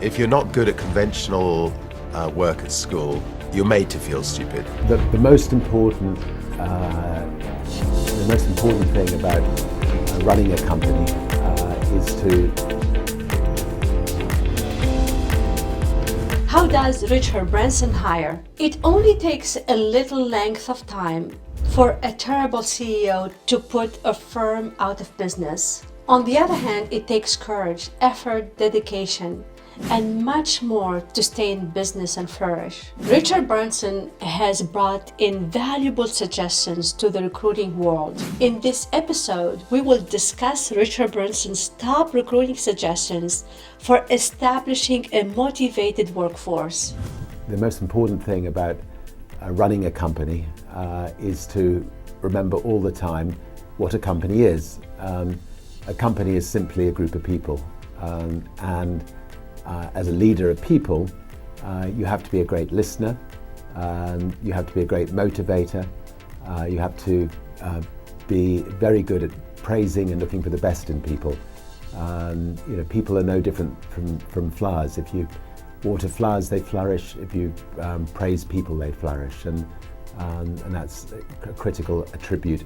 If you're not good at conventional work at school, you're made to feel stupid. The most important thing about running a company is to... How does Richard Branson hire? It only takes a little length of time for a terrible CEO to put a firm out of business. On the other hand, it takes courage, effort, dedication, and much more to stay in business and flourish. Richard Branson has brought invaluable suggestions to the recruiting world. In this episode, we will discuss Richard Branson's top recruiting suggestions for establishing a motivated workforce. The most important thing about running a company is to remember all the time what a company is. A company is simply a group of people, and as a leader of people, you have to be a great listener, you have to be a great motivator, you have to be very good at praising and looking for the best in people. People are no different from flowers. If you water flowers, they flourish. If you praise people, they flourish, and that's a critical attribute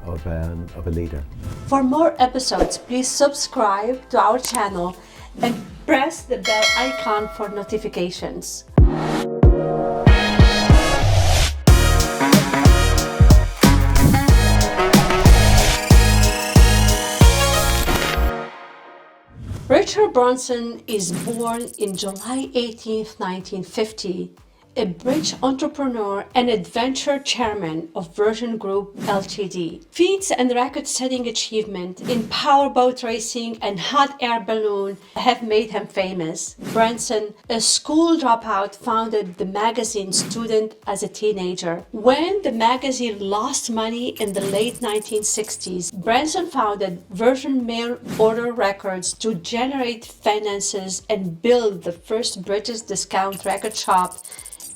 of a leader. For more episodes, please subscribe to our channel and press the bell icon for notifications. Richard Branson is born in July 18, 1950, a British entrepreneur and adventure chairman of Virgin Group Ltd. Feats and record-setting achievement in powerboat racing and hot air balloon have made him famous. Branson, a school dropout, founded the magazine Student as a teenager. When the magazine lost money in the late 1960s, Branson founded Virgin Mail Order Records to generate finances and build the first British discount record shop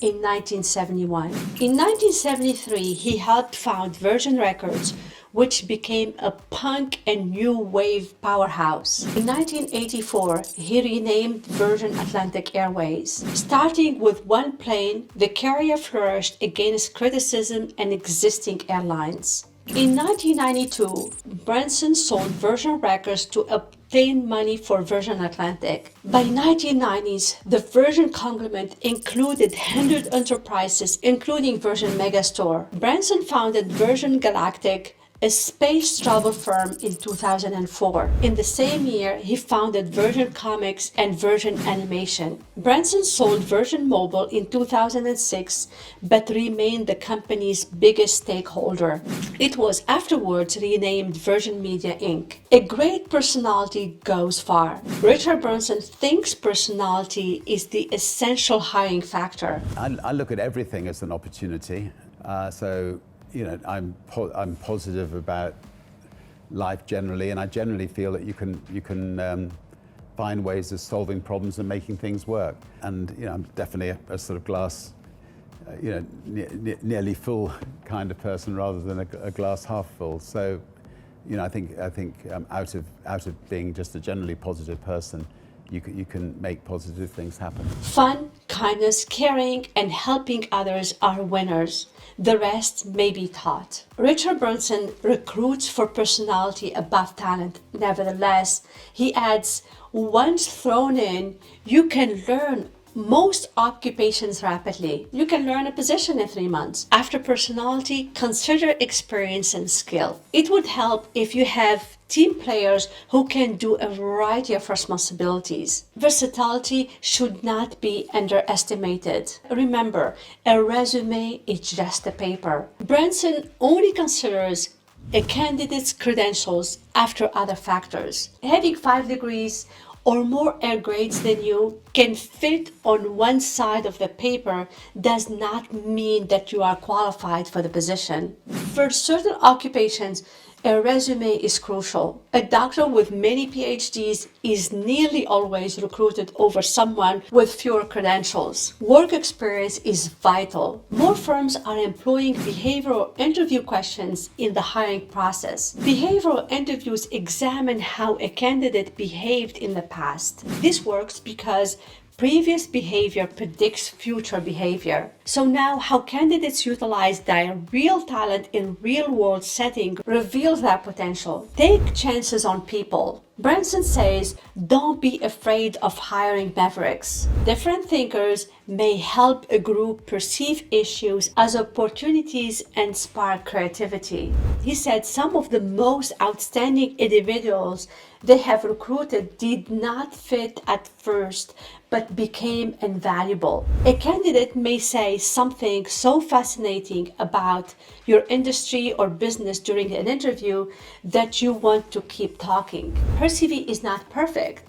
in 1971. In 1973, he helped found Virgin Records, which became a punk and new wave powerhouse. In 1984, he renamed Virgin Atlantic Airways. Starting with one plane, the carrier flourished against criticism and existing airlines. In 1992, Branson sold Virgin Records to obtain money for Virgin Atlantic. By 1990s, the Virgin conglomerate included 100 enterprises, including Virgin Megastore. Branson founded Virgin Galactic, a space travel firm, in 2004. In the same year, he founded Virgin Comics and Virgin Animation. Branson sold Virgin Mobile in 2006, but remained the company's biggest stakeholder. It was afterwards renamed Virgin Media Inc. A great personality goes far. Richard Branson thinks personality is the essential hiring factor. I look at everything as an opportunity. I'm positive about life generally, and I generally feel that you can find ways of solving problems and making things work. And I'm definitely a sort of glass, nearly full kind of person rather than a glass half full. So, I think out of being just a generally positive person, you can make positive things happen. Fun, kindness, caring, and helping others are winners. The rest may be taught. Richard Branson recruits for personality above talent. Nevertheless, he adds, once thrown in, you can learn most occupations rapidly. You can learn a position in 3 months. After personality, consider experience and skill. It would help if you have team players who can do a variety of responsibilities. Versatility should not be underestimated. Remember, a resume is just a paper. Branson only considers a candidate's credentials after other factors. Having 5 degrees or more air grades than you can fit on one side of the paper does not mean that you are qualified for the position. For certain occupations, A resume is crucial. A doctor with many PhDs is nearly always recruited over someone with fewer credentials. Work experience is vital. More firms are employing behavioral interview questions in the hiring process. Behavioral interviews examine how a candidate behaved in the past. This works because previous behavior predicts future behavior. So now how candidates utilize their real talent in real-world setting reveals their potential. Take chances on people. Branson says, don't be afraid of hiring mavericks. Different thinkers may help a group perceive issues as opportunities and spark creativity. He said some of the most outstanding individuals they have recruited did not fit at first, but became invaluable. A candidate may say something so fascinating about your industry or business during an interview that you want to keep talking. Her CV is not perfect,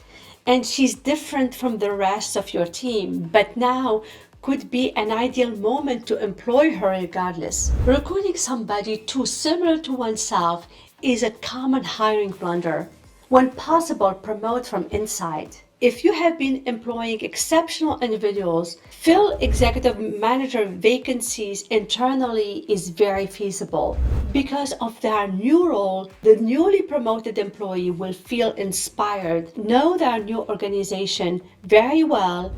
and she's different from the rest of your team, but now could be an ideal moment to employ her regardless. Recruiting somebody too similar to oneself is a common hiring blunder. When possible, promote from inside. If you have been employing exceptional individuals, fill executive manager vacancies internally is very feasible. Because of their new role, the newly promoted employee will feel inspired, know their new organization very well,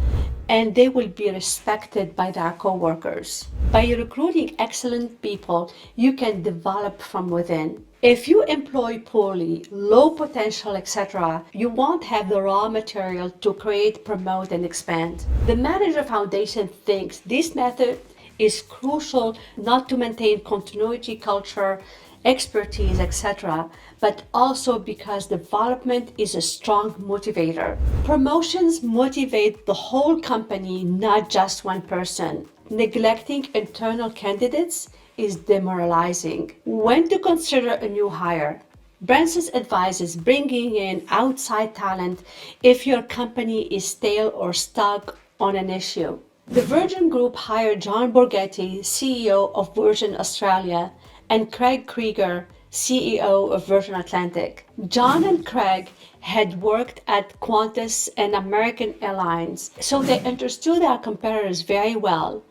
and they will be respected by their coworkers. By recruiting excellent people, you can develop from within. If you employ poorly, low potential, etc., you won't have the raw material to create, promote, and expand. The Manager Foundation thinks this method is crucial not to maintain continuity, culture, expertise, etc., but also because development is a strong motivator. Promotions motivate the whole company, not just one person. Neglecting internal candidates is demoralizing. When to consider a new hire? Branson's advises bringing in outside talent if your company is stale or stuck on an issue. The Virgin Group hired John Borghetti, CEO of Virgin Australia, and Craig Krieger, CEO of Virgin Atlantic. John and Craig had worked at Qantas and American Airlines, so they understood our competitors very well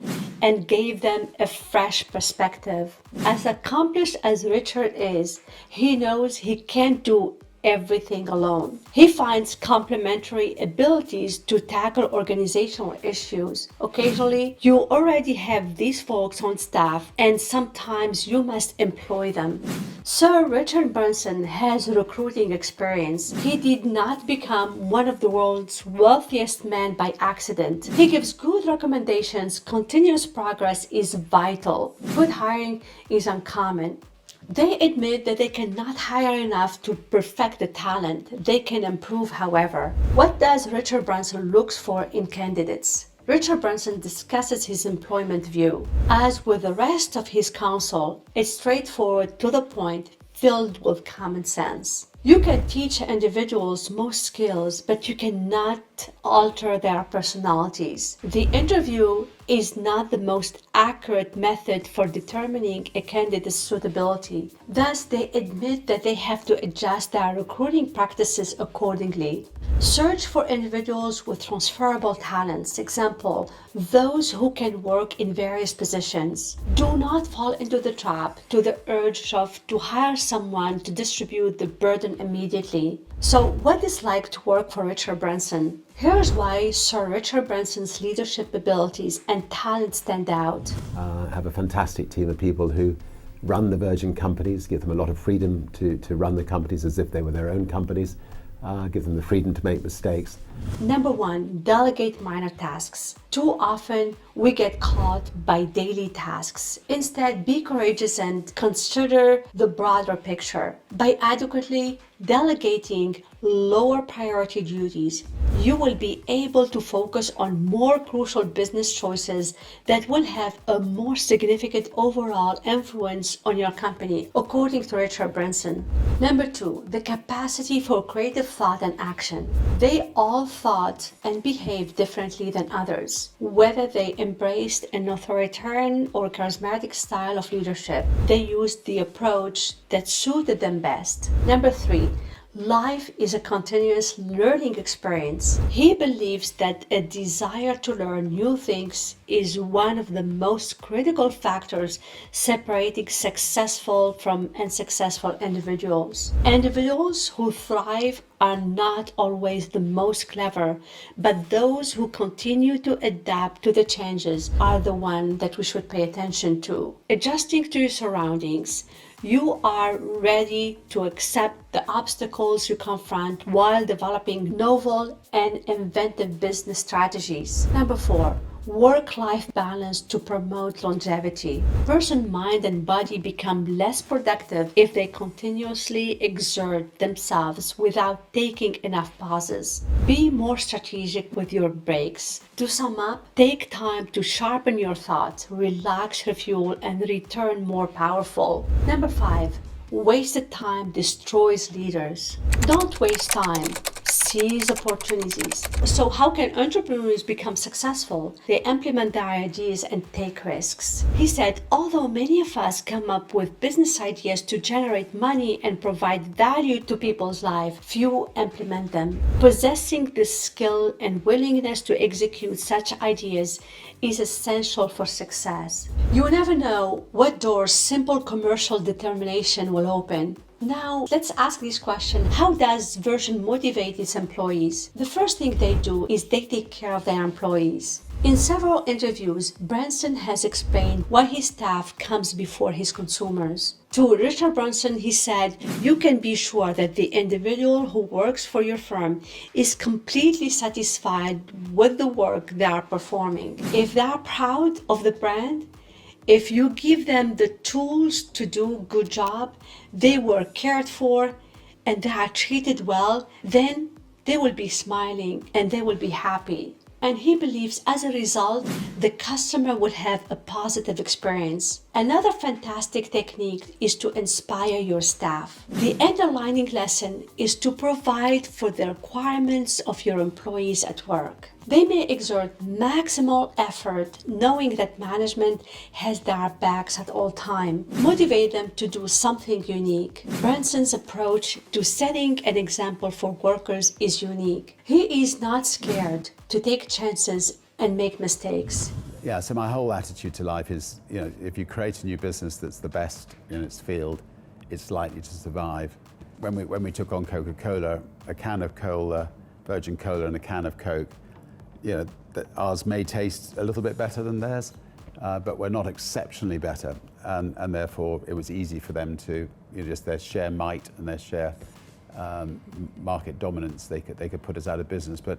and gave them a fresh perspective. As accomplished as Richard is, he knows he can't do everything alone. He finds complementary abilities to tackle organizational issues. Occasionally, you already have these folks on staff, and sometimes you must employ them. Sir Richard Branson has recruiting experience. He did not become one of the world's wealthiest men by accident. He gives good recommendations. Continuous progress is vital. Good hiring is uncommon. They admit that they cannot hire enough to perfect the talent. They can improve, however. What does Richard Branson look for in candidates? Richard Branson discusses his employment view. As with the rest of his counsel, it's straightforward, to the point, filled with common sense. You can teach individuals most skills, but you cannot alter their personalities. The interview is not the most accurate method for determining a candidate's suitability. Thus, they admit that they have to adjust their recruiting practices accordingly. Search for individuals with transferable talents. Example, those who can work in various positions. Do not fall into the trap to the urge to hire someone to distribute the burden immediately. So what is it like to work for Richard Branson? Here's why Sir Richard Branson's leadership abilities and talent stand out. I have a fantastic team of people who run the Virgin companies, give them a lot of freedom to run the companies as if they were their own companies, give them the freedom to make mistakes. Number one, delegate minor tasks. Too often, we get caught by daily tasks. Instead, be courageous and consider the broader picture. By adequately delegating lower priority duties, you will be able to focus on more crucial business choices that will have a more significant overall influence on your company, according to Richard Branson. Number two, the capacity for creative thought and action. They all thought and behaved differently than others. Whether they embraced an authoritarian or charismatic style of leadership, they used the approach that suited them best. Number 3, life is a continuous learning experience. He believes that a desire to learn new things is one of the most critical factors separating successful from unsuccessful individuals. Individuals who thrive are not always the most clever, but those who continue to adapt to the changes are the ones that we should pay attention to. Adjusting to your surroundings, you are ready to accept the obstacles you confront while developing novel and inventive business strategies. Number 4, work-life balance to promote longevity. Person's mind and body become less productive if they continuously exert themselves without taking enough pauses. Be more strategic with your breaks. To sum up, take time to sharpen your thoughts, relax, refuel, and return more powerful. Number 5, wasted time destroys leaders. Don't waste time. Seize opportunities. So how can entrepreneurs become successful? They implement their ideas and take risks. He said, although many of us come up with business ideas to generate money and provide value to people's lives, few implement them. Possessing the skill and willingness to execute such ideas is essential for success. You never know what doors simple commercial determination will open. Now, let's ask this question. How does Virgin motivate its employees? The first thing they do is they take care of their employees. In several interviews, Branson has explained why his staff comes before his consumers. To Richard Branson, he said, you can be sure that the individual who works for your firm is completely satisfied with the work they are performing. If they are proud of the brand, if you give them the tools to do a good job, they were cared for, and they are treated well, then they will be smiling and they will be happy. And he believes as a result, the customer will have a positive experience. Another fantastic technique is to inspire your staff. The underlying lesson is to provide for the requirements of your employees at work. They may exert maximal effort knowing that management has their backs at all times. Motivate them to do something unique. Branson's approach to setting an example for workers is unique. He is not scared to take chances and make mistakes. Yeah, so my whole attitude to life is, if you create a new business that's the best in its field, it's likely to survive. When we took on Coca-Cola, a can of cola, Virgin Cola and a can of Coke, that ours may taste a little bit better than theirs, but we're not exceptionally better. And therefore, it was easy for them to, just their sheer might and their sheer market dominance, they could put us out of business. But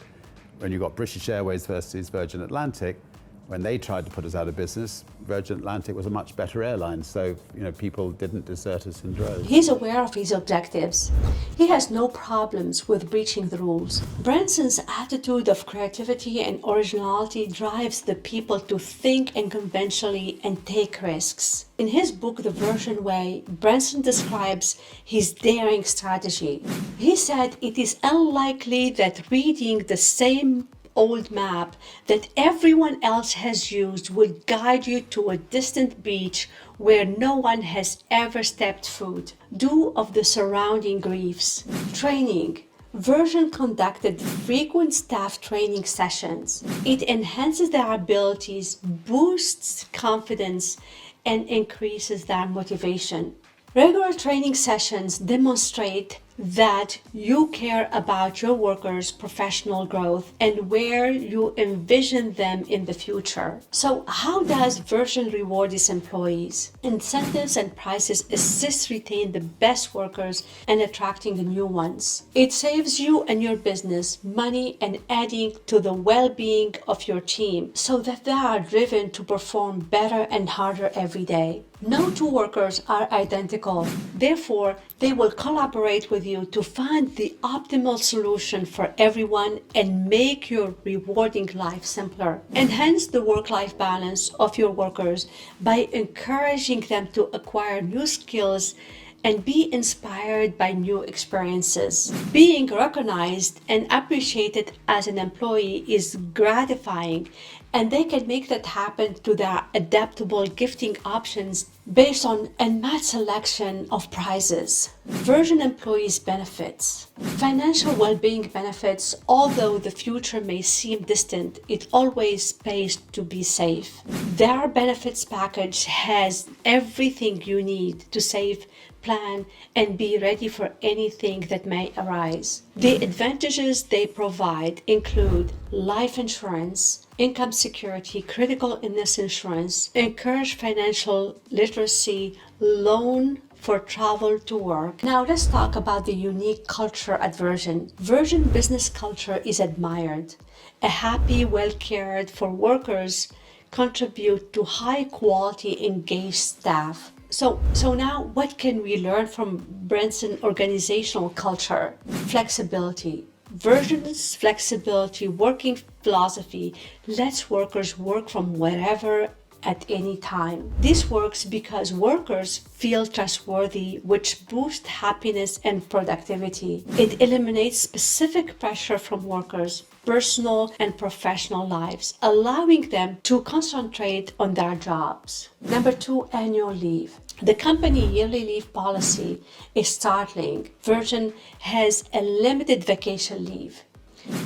when you've got British Airways versus Virgin Atlantic, when they tried to put us out of business, Virgin Atlantic was a much better airline. So, people didn't desert us in droves. He's aware of his objectives. He has no problems with breaching the rules. Branson's attitude of creativity and originality drives the people to think unconventionally and take risks. In his book, The Virgin Way, Branson describes his daring strategy. He said it is unlikely that reading the same old map that everyone else has used will guide you to a distant beach where no one has ever stepped foot. Do of the surrounding griefs. Training. Virgin conducted frequent staff training sessions. It enhances their abilities, boosts confidence, and increases their motivation. Regular training sessions demonstrate that you care about your workers' professional growth and where you envision them in the future. So how does Virgin reward its employees? Incentives and prices assist retain the best workers and attracting the new ones. It saves you and your business money and adding to the well-being of your team so that they are driven to perform better and harder every day. No two workers are identical. Therefore, they will collaborate with you to find the optimal solution for everyone and make your rewarding life simpler. Enhance the work-life balance of your workers by encouraging them to acquire new skills and be inspired by new experiences. Being recognized and appreciated as an employee is gratifying, and they can make that happen through their adaptable gifting options based on unmatched selection of prizes. Virgin Employees Benefits. Financial well-being benefits, although the future may seem distant, it always pays to be safe. Their benefits package has everything you need to save, plan, and be ready for anything that may arise. The advantages they provide include life insurance, income security, critical illness insurance, encourage financial literacy, loan for travel to work. Now let's talk about the unique culture at Virgin. Virgin business culture is admired. A happy, well-cared for workers contribute to high quality engaged staff. So now what can we learn from Branson organizational culture? Flexibility. Virgin's flexibility working philosophy lets workers work from wherever at any time. This works because workers feel trustworthy, which boosts happiness and productivity. It eliminates specific pressure from workers' personal and professional lives, allowing them to concentrate on their jobs. Number 2, annual leave. The company yearly leave policy is startling. Virgin has a limited vacation leave.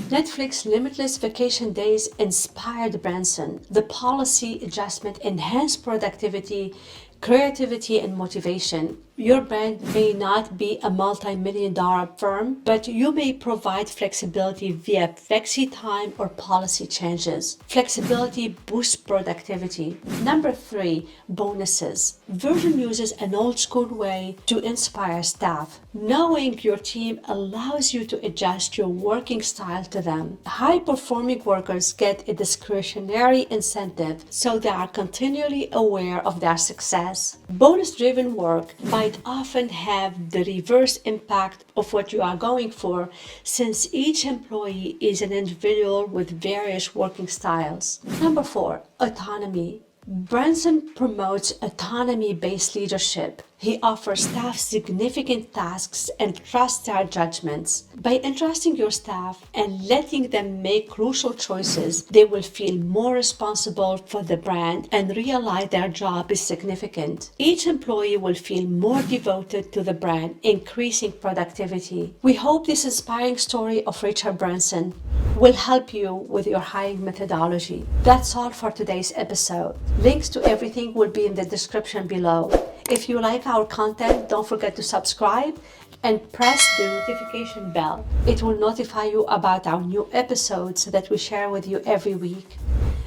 Netflix limitless vacation days inspired Branson. The policy adjustment enhanced productivity, creativity, and motivation. Your brand may not be a multi-million-dollar firm, but you may provide flexibility via flexi time or policy changes. Flexibility boosts productivity. Number 3, bonuses. Virgin uses an old-school way to inspire staff. Knowing your team allows you to adjust your working style to them. High-performing workers get a discretionary incentive, so they are continually aware of their success. Bonus-driven work might often have the reverse impact of what you are going for, since each employee is an individual with various working styles. Number 4, autonomy. Branson promotes autonomy-based leadership. He offers staff significant tasks and trusts their judgments. By entrusting your staff and letting them make crucial choices, they will feel more responsible for the brand and realize their job is significant. Each employee will feel more devoted to the brand, increasing productivity. We hope this inspiring story of Richard Branson will help you with your hiring methodology. That's all for today's episode. Links to everything will be in the description below. If you like our content, don't forget to subscribe and press the notification bell. It will notify you about our new episodes that we share with you every week.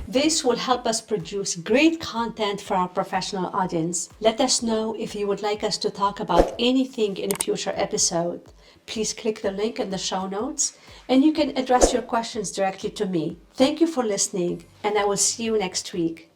This will help us produce great content for our professional audience. Let us know if you would like us to talk about anything in a future episode. Please click the link in the show notes and you can address your questions directly to me. Thank you for listening, and I will see you next week.